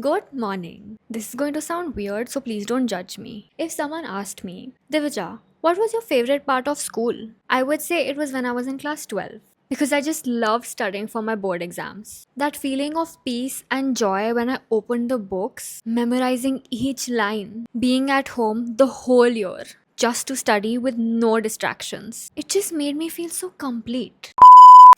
Good morning. This is going to sound weird, so please don't judge me. If someone asked me, Divija, what was your favorite part of school? I would say it was when I was in class 12. Because I just loved studying for my board exams. That feeling of peace and joy when I opened the books, memorizing each line, being at home the whole year, just to study with no distractions. It just made me feel so complete.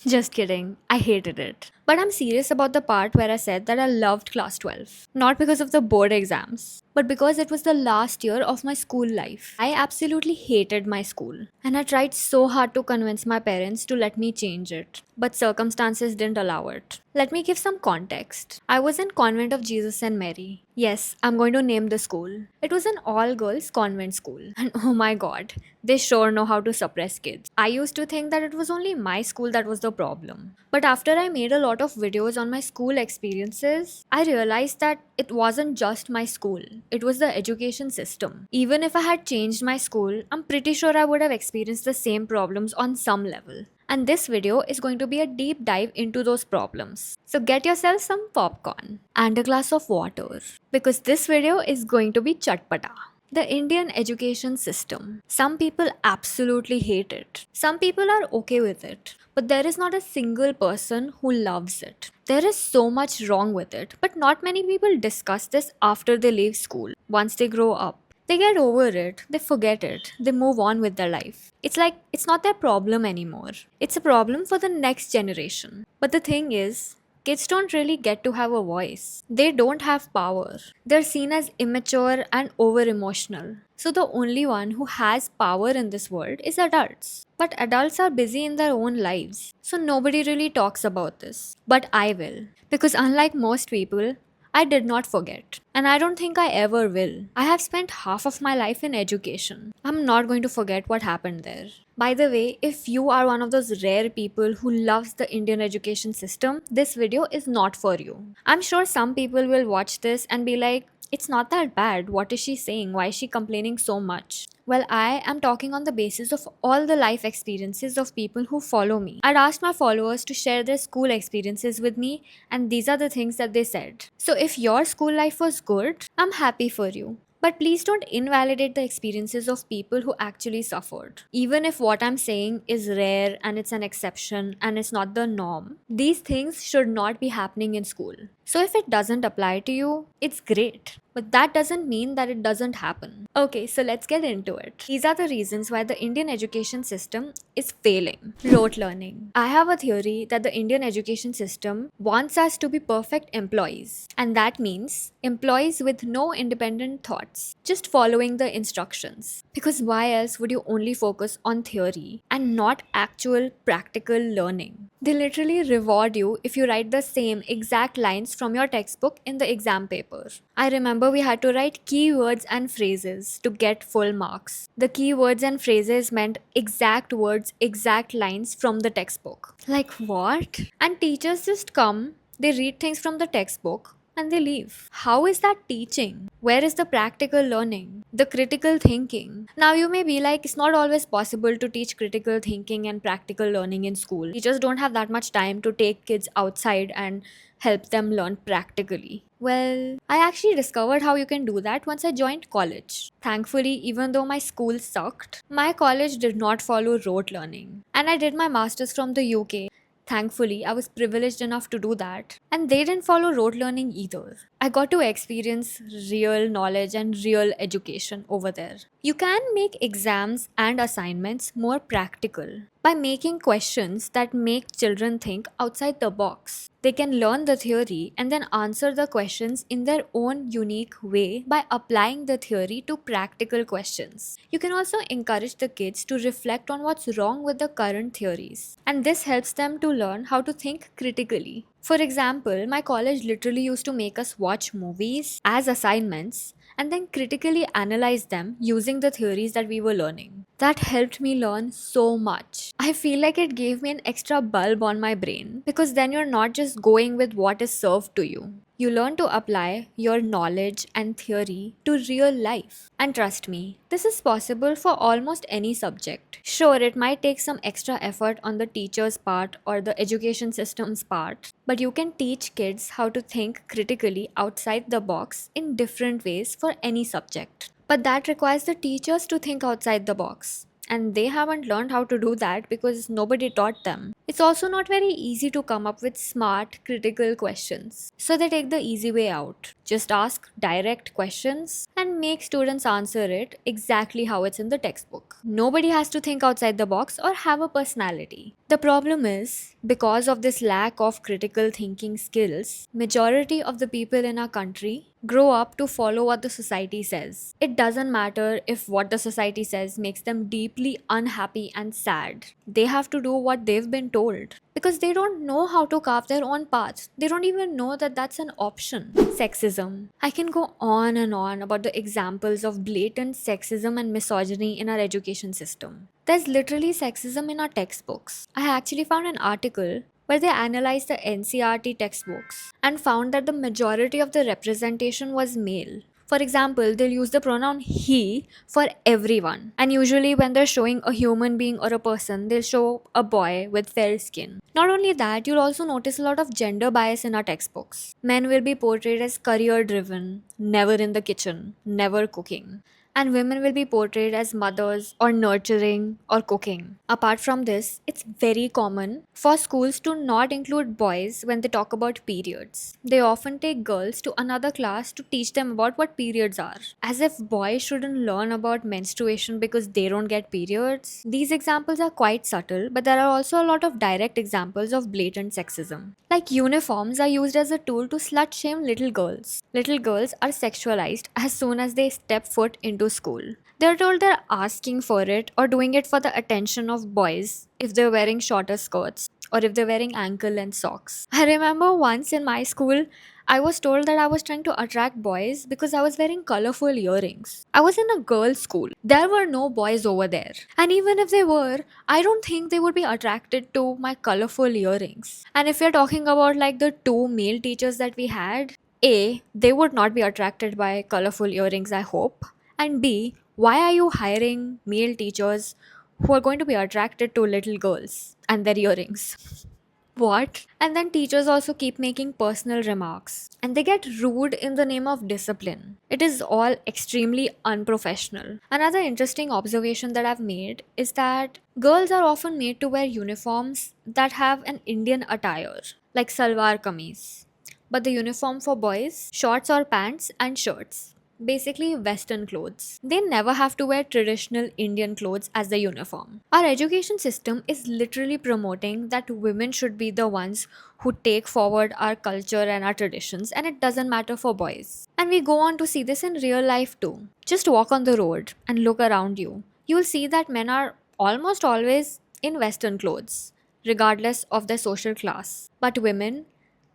Just kidding. I hated it. But I'm serious about the part where I said that I loved class 12. Not because of the board exams, but because it was the last year of my school life. I absolutely hated my school. And I tried so hard to convince my parents to let me change it. But circumstances didn't allow it. Let me give some context. I was in Convent of Jesus and Mary. Yes, I'm going to name the school. It was an all girls convent school. And oh my god, they sure know how to suppress kids. I used to think that it was only my school that was the problem. But after I made a lot of videos on my school experiences, I realized that it wasn't just my school, it was the education system. Even if I had changed my school, I'm pretty sure I would have experienced the same problems on some level. And this video is going to be a deep dive into those problems. So get yourself some popcorn and a glass of water because this video is going to be chatpata. The Indian education system. Some people absolutely hate it. Some people are okay with it. But there is not a single person who loves it. There is so much wrong with it, but not many people discuss this after they leave school, once they grow up. They get over it, they forget it, they move on with their life. It's like it's not their problem anymore. It's a problem for the next generation. But the thing is, kids don't really get to have a voice. They don't have power. They're seen as immature and over emotional. So the only one who has power in this world is adults. But adults are busy in their own lives. So nobody really talks about this. But I will. Because unlike most people, I did not forget. And I don't think I ever will. I have spent half of my life in education. I'm not going to forget what happened there. By the way, if you are one of those rare people who loves the Indian education system, this video is not for you. I'm sure some people will watch this and be like, it's not that bad. What is she saying? Why is she complaining so much? Well, I am talking on the basis of all the life experiences of people who follow me. I'd asked my followers to share their school experiences with me, and these are the things that they said. So, if your school life was good, I'm happy for you. But please don't invalidate the experiences of people who actually suffered. Even if what I'm saying is rare and it's an exception and it's not the norm, these things should not be happening in school. So if it doesn't apply to you, it's great. But that doesn't mean that it doesn't happen. Okay, so let's get into it. These are the reasons why the Indian education system is failing. Rote learning. I have a theory that the Indian education system wants us to be perfect employees. And that means employees with no independent thoughts, just following the instructions. Because why else would you only focus on theory and not actual practical learning? They literally reward you if you write the same exact lines from your textbook in the exam paper. I remember we had to write keywords and phrases to get full marks. The keywords and phrases meant exact words, exact lines from the textbook. Like what? And teachers just come, they read things from the textbook, and they leave. How is that teaching? Where is the practical learning? The critical thinking? Now you may be like, it's not always possible to teach critical thinking and practical learning in school. Teachers don't have that much time to take kids outside and help them learn practically. Well, I actually discovered how you can do that once I joined college. Thankfully, even though my school sucked, my college did not follow rote learning. And I did my masters from the UK. Thankfully, I was privileged enough to do that. And they didn't follow rote learning either. I got to experience real knowledge and real education over there. You can make exams and assignments more practical by making questions that make children think outside the box. They can learn the theory and then answer the questions in their own unique way by applying the theory to practical questions. You can also encourage the kids to reflect on what's wrong with the current theories, and this helps them to learn how to think critically. For example, my college literally used to make us watch movies as assignments, and then critically analyze them using the theories that we were learning. That helped me learn so much. I feel like it gave me an extra bulb on my brain because then you're not just going with what is served to you. You learn to apply your knowledge and theory to real life. And trust me, this is possible for almost any subject. Sure, it might take some extra effort on the teacher's part or the education system's part, but you can teach kids how to think critically outside the box in different ways for any subject. But that requires the teachers to think outside the box. And they haven't learned how to do that because nobody taught them. It's also not very easy to come up with smart, critical questions. So they take the easy way out. Just ask direct questions and make students answer it exactly how it's in the textbook. Nobody has to think outside the box or have a personality. The problem is, because of this lack of critical thinking skills, majority of the people in our country grow up to follow what the society says. It doesn't matter if what the society says makes them deeply unhappy and sad. They have to do what they've been told because they don't know how to carve their own path. They don't even know that that's an option. Sexism. I can go on and on about the examples of blatant sexism and misogyny in our education system. There's literally sexism in our textbooks. I actually found an article where they analyzed the NCRT textbooks and found that the majority of the representation was male. For example, they'll use the pronoun he for everyone. And usually, when they're showing a human being or a person, they'll show a boy with fair skin. Not only that, you'll also notice a lot of gender bias in our textbooks. Men will be portrayed as career driven, never in the kitchen, never cooking, and women will be portrayed as mothers or nurturing or cooking. Apart from this, it's very common for schools to not include boys when they talk about periods. They often take girls to another class to teach them about what periods are, as if boys shouldn't learn about menstruation because they don't get periods. These examples are quite subtle, but there are also a lot of direct examples of blatant sexism. Like uniforms are used as a tool to slut shame little girls. Little girls are sexualized as soon as they step foot into school. They're told they're asking for it or doing it for the attention of boys if they're wearing shorter skirts or if they're wearing ankle length socks. I remember once in my school, I was told that I was trying to attract boys because I was wearing colorful earrings. I was in a girls' school. There were no boys over there. And even if they were, I don't think they would be attracted to my colorful earrings. And if you're talking about like the two male teachers that we had, A, they would not be attracted by colorful earrings, I hope. And B, why are you hiring male teachers who are going to be attracted to little girls and their earrings? What? And then teachers also keep making personal remarks and they get rude in the name of discipline. It is all extremely unprofessional. Another interesting observation that I've made is that girls are often made to wear uniforms that have an Indian attire, like salwar kameez. But the uniform for boys, shorts or pants and shirts. Basically, Western clothes. They never have to wear traditional Indian clothes as the uniform. Our education system is literally promoting that women should be the ones who take forward our culture and our traditions, and it doesn't matter for boys. And we go on to see this in real life too. Just walk on the road and look around you. You'll see that men are almost always in Western clothes, regardless of their social class. But women,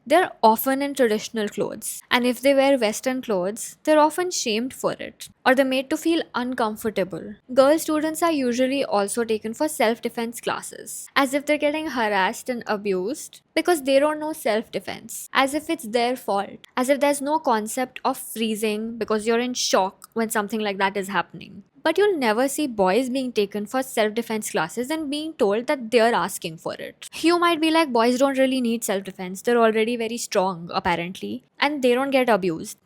they're often in traditional clothes, and if they wear Western clothes, they're often shamed for it or they're made to feel uncomfortable. Girl students are usually also taken for self defense classes, as if they're getting harassed and abused because they don't know self defense, as if it's their fault, as if there's no concept of freezing because you're in shock when something like that is happening. But you'll never see boys being taken for self defense classes and being told that they're asking for it. You might be like, boys don't really need self defense, they're already very strong, apparently, and they don't get abused.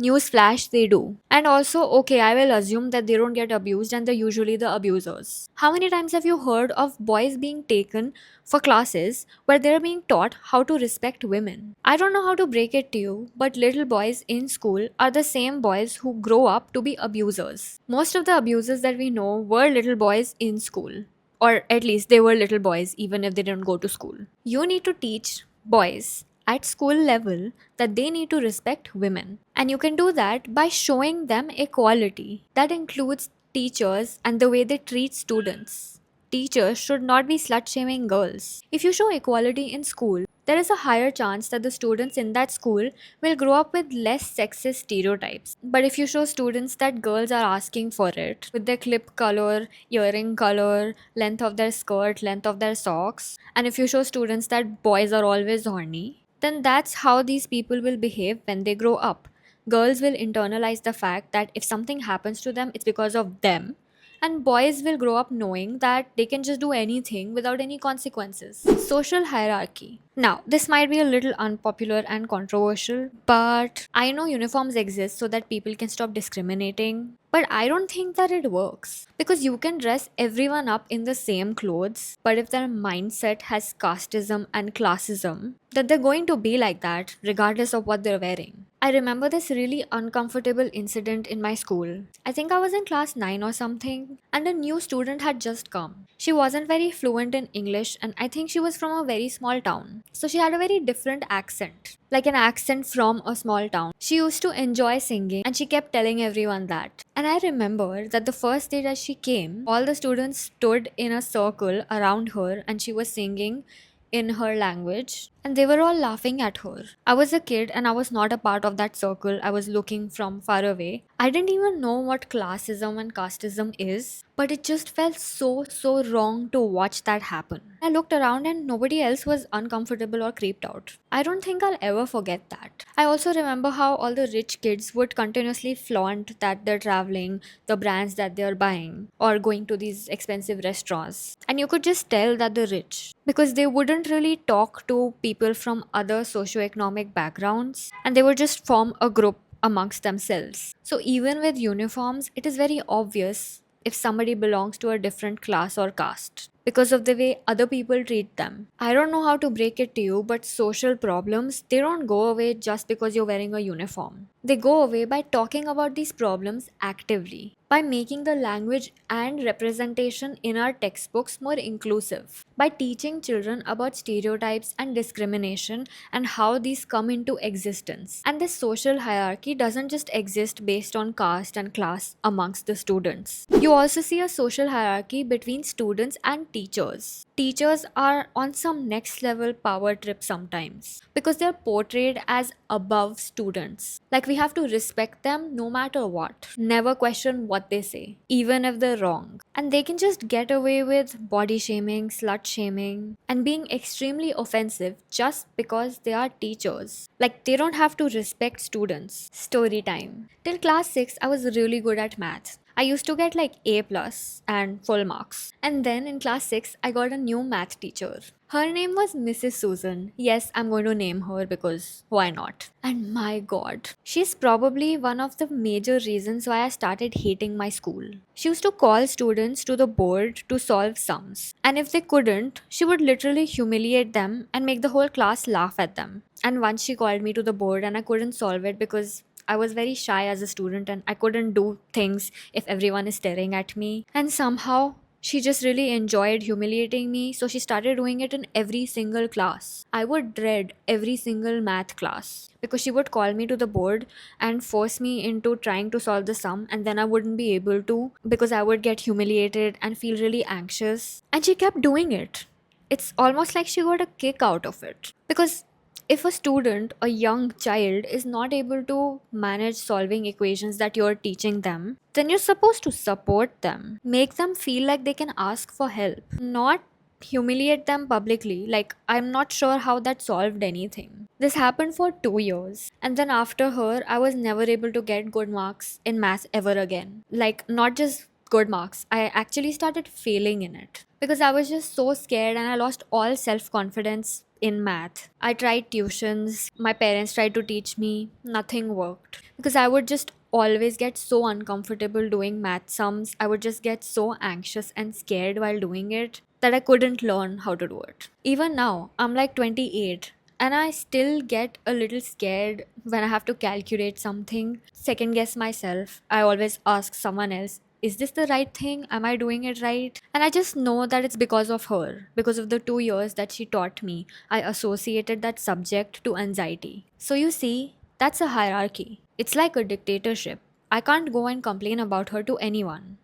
Newsflash, they do. And also, okay, I will assume that they don't get abused and they're usually the abusers. How many times have you heard of boys being taken for classes where they're being taught how to respect women? I don't know how to break it to you, but little boys in school are the same boys who grow up to be abusers. Most of the abusers that we know were little boys in school. Or at least they were little boys even if they didn't go to school. You need to teach boys at school level that they need to respect women. And you can do that by showing them equality. That includes teachers and the way they treat students. Teachers should not be slut shaming girls. If you show equality in school, there is a higher chance that the students in that school will grow up with less sexist stereotypes. But if you show students that girls are asking for it, with their clip color, earring color, length of their skirt, length of their socks, and if you show students that boys are always horny, then that's how these people will behave when they grow up. Girls will internalize the fact that if something happens to them, it's because of them, and boys will grow up knowing that they can just do anything without any consequences. Social hierarchy. Now, this might be a little unpopular and controversial, but I know uniforms exist so that people can stop discriminating. But I don't think that it works. Because you can dress everyone up in the same clothes, but if their mindset has casteism and classism, then they're going to be like that regardless of what they're wearing. I remember this really uncomfortable incident in my school. I think I was in class 9 or something, and a new student had just come. She wasn't very fluent in English, and I think she was from a very small town. So she had a very different accent, like an accent from a small town. She used to enjoy singing, and she kept telling everyone that. And I remember that the first day that she came, all the students stood in a circle around her, and she was singing in her language, and they were all laughing at her. I was a kid and I was not a part of that circle. I was looking from far away. I didn't even know what classism and casteism is, but it just felt so wrong to watch that happen. I looked around and nobody else was uncomfortable or creeped out. I don't think I'll ever forget that. I also remember how all the rich kids would continuously flaunt that they're traveling, the brands that they're buying, or going to these expensive restaurants. And you could just tell that they're rich because they wouldn't really talk to people from other socioeconomic backgrounds, and they would just form a group amongst themselves. So even with uniforms, it is very obvious if somebody belongs to a different class or caste because of the way other people treat them. I don't know how to break it to you, but social problems, they don't go away just because you're wearing a uniform. They go away by talking about these problems actively, by making the language and representation in our textbooks more inclusive, by teaching children about stereotypes and discrimination and how these come into existence. And this social hierarchy doesn't just exist based on caste and class amongst the students. You also see a social hierarchy between students and teachers. Teachers are on some next level power trip sometimes because they're portrayed as above students. Like we have to respect them no matter what. Never question what they say, even if they're wrong. And they can just get away with body shaming, slut shaming, and being extremely offensive just because they are teachers. Like they don't have to respect students. Story time. Till class 6, I was really good at math. I used to get like A plus and full marks. And then in class 6, I got a new math teacher. Her name was Mrs. Susan. Yes, I'm going to name her because why not? And my god, she's probably one of the major reasons why I started hating my school. She used to call students to the board to solve sums. And if they couldn't, she would literally humiliate them and make the whole class laugh at them. And once she called me to the board and I couldn't solve it because I was very shy as a student and I couldn't do things if everyone is staring at me. And somehow she just really enjoyed humiliating me, so she started doing it in every single class. I would dread every single math class because she would call me to the board and force me into trying to solve the sum, and then I wouldn't be able to because I would get humiliated and feel really anxious. And she kept doing it. It's almost like she got a kick out of it. Because if a student, a young child, is not able to manage solving equations that you're teaching them, then you're supposed to support them. Make them feel like they can ask for help, not humiliate them publicly. Like, I'm not sure how that solved anything. This happened for 2 years, and then after her, I was never able to get good marks in math ever again. Like, not just good marks, I actually started failing in it because I was just so scared and I lost all self confidence in math. I tried tuitions, my parents tried to teach me, nothing worked because I would just always get so uncomfortable doing math sums. I would just get so anxious and scared while doing it that I couldn't learn how to do it. Even now, I'm like 28 and I still get a little scared when I have to calculate something, second guess myself. I always ask someone else, is this the right thing? Am I doing it right? And I just know that it's because of her, because of the 2 years that she taught me. I associated that subject to anxiety. So you see, that's a hierarchy. It's like a dictatorship. I can't go and complain about her to anyone,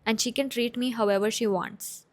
and she can treat me however she wants.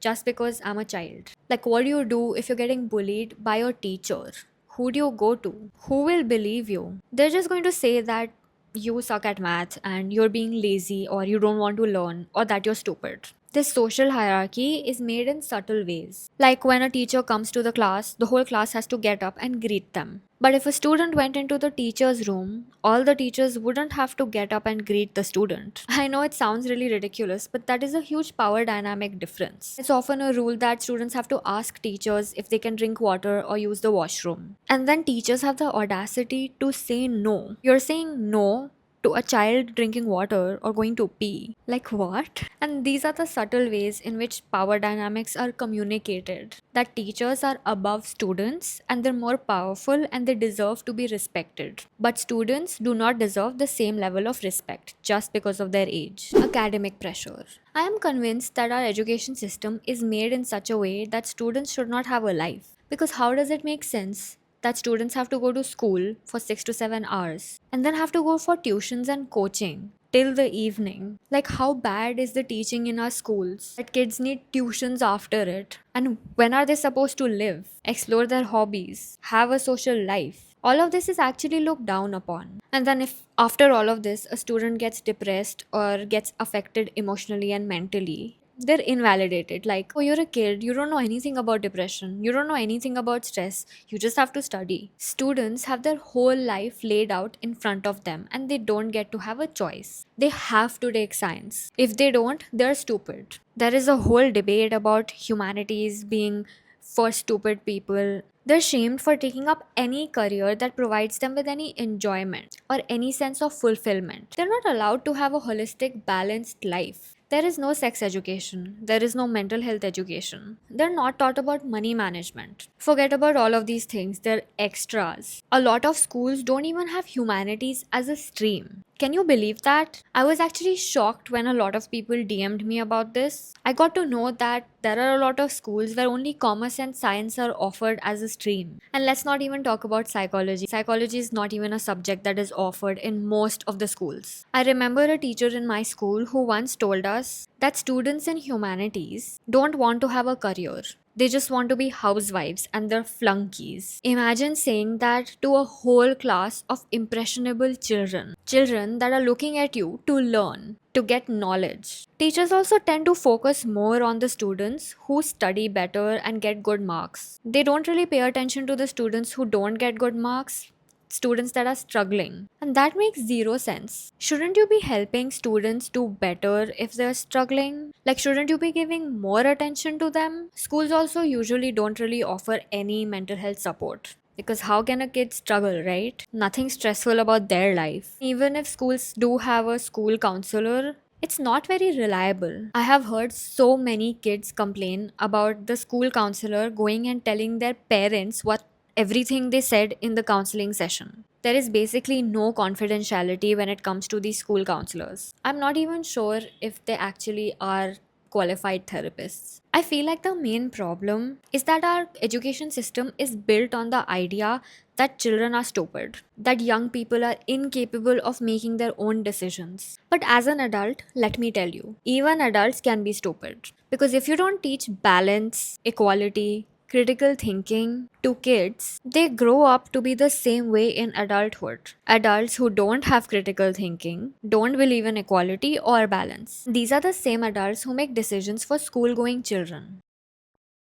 just because I'm a child. Like, what do you do if you're getting bullied by your teacher? Who do you go to? Who will believe you? They're just going to say that you suck at math and you're being lazy or you don't want to learn or that you're stupid. This social hierarchy is made in subtle ways. Like when a teacher comes to the class, the whole class has to get up and greet them. But if a student went into the teacher's room, all the teachers wouldn't have to get up and greet the student. I know it sounds really ridiculous, but that is a huge power dynamic difference. It's often a rule that students have to ask teachers if they can drink water or use the washroom. And then teachers have the audacity to say no. You're saying no to a child drinking water or going to pee. Like what? And these are the subtle ways in which power dynamics are communicated. That teachers are above students and they're more powerful and they deserve to be respected. But students do not deserve the same level of respect just because of their age. Academic pressure. I am convinced that our education system is made in such a way that students should not have a life. Because how does it make sense that students have to go to school for 6 to 7 hours and then have to go for tuitions and coaching till the evening? Like, how bad is the teaching in our schools that kids need tuitions after it? And when are they supposed to live, explore their hobbies, have a social life? All of this is actually looked down upon. And then, if after all of this, a student gets depressed or gets affected emotionally and mentally, they're invalidated. Like, oh, you're a kid, you don't know anything about depression, you don't know anything about stress, you just have to study. Students have their whole life laid out in front of them and they don't get to have a choice. They have to take science. If they don't, they're stupid. There is a whole debate about humanities being for stupid people. They're shamed for taking up any career that provides them with any enjoyment or any sense of fulfillment. They're not allowed to have a holistic, balanced life. There is no sex education. There is no mental health education. They're not taught about money management. Forget about all of these things. They're extras. A lot of schools don't even have humanities as a stream. Can you believe that? I was actually shocked when a lot of people DM'd me about this. I got to know that there are a lot of schools where only commerce and science are offered as a stream. And let's not even talk about psychology. Psychology is not even a subject that is offered in most of the schools. I remember a teacher in my school who once told us that students in humanities don't want to have a career. They just want to be housewives and they're flunkies. Imagine saying that to a whole class of impressionable children. Children that are looking at you to learn, to get knowledge. Teachers also tend to focus more on the students who study better and get good marks. They don't really pay attention to the students who don't get good marks, students that are struggling. And that makes zero sense. Shouldn't you be helping students do better if they're struggling? Like, shouldn't you be giving more attention to them? Schools also usually don't really offer any mental health support. Because how can a kid struggle, right? Nothing stressful about their life. Even if schools do have a school counselor, it's not very reliable. I have heard so many kids complain about the school counselor going and telling their parents what everything they said in the counseling session. There is basically no confidentiality when it comes to these school counselors. I'm not even sure if they actually are qualified therapists. I feel like the main problem is that our education system is built on the idea that children are stupid, that young people are incapable of making their own decisions. But as an adult, let me tell you, even adults can be stupid. Because if you don't teach balance, equality, critical thinking to kids, they grow up to be the same way in adulthood. Adults who don't have critical thinking, don't believe in equality or balance. These are the same adults who make decisions for school going children.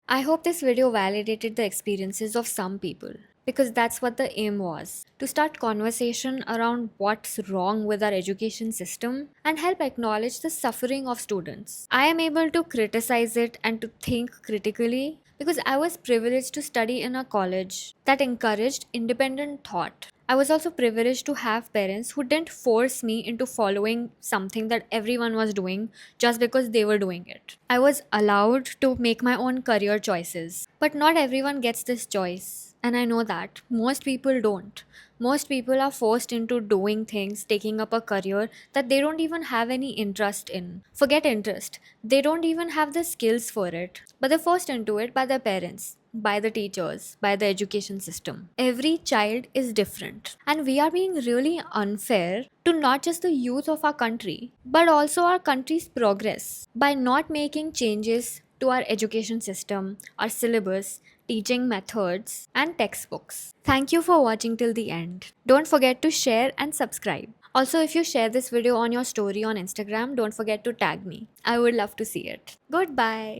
I hope this video validated the experiences of some people, because that's what the aim was, to start conversation around what's wrong with our education system and help acknowledge the suffering of students. I am able to criticize it and to think critically because I was privileged to study in a college that encouraged independent thought. I was also privileged to have parents who didn't force me into following something that everyone was doing just because they were doing it. I was allowed to make my own career choices. But not everyone gets this choice. And I know that. Most people don't. Most people are forced into doing things, taking up a career that they don't even have any interest in. Forget interest. They don't even have the skills for it. But they're forced into it by their parents, by the teachers, by the education system. Every child is different. And we are being really unfair to not just the youth of our country, but also our country's progress by not making changes to our education system, our syllabus, teaching methods, and textbooks. Thank you for watching till the end. Don't forget to share and subscribe. Also, if you share this video on your story on Instagram, don't forget to tag me. I would love to see it. Goodbye.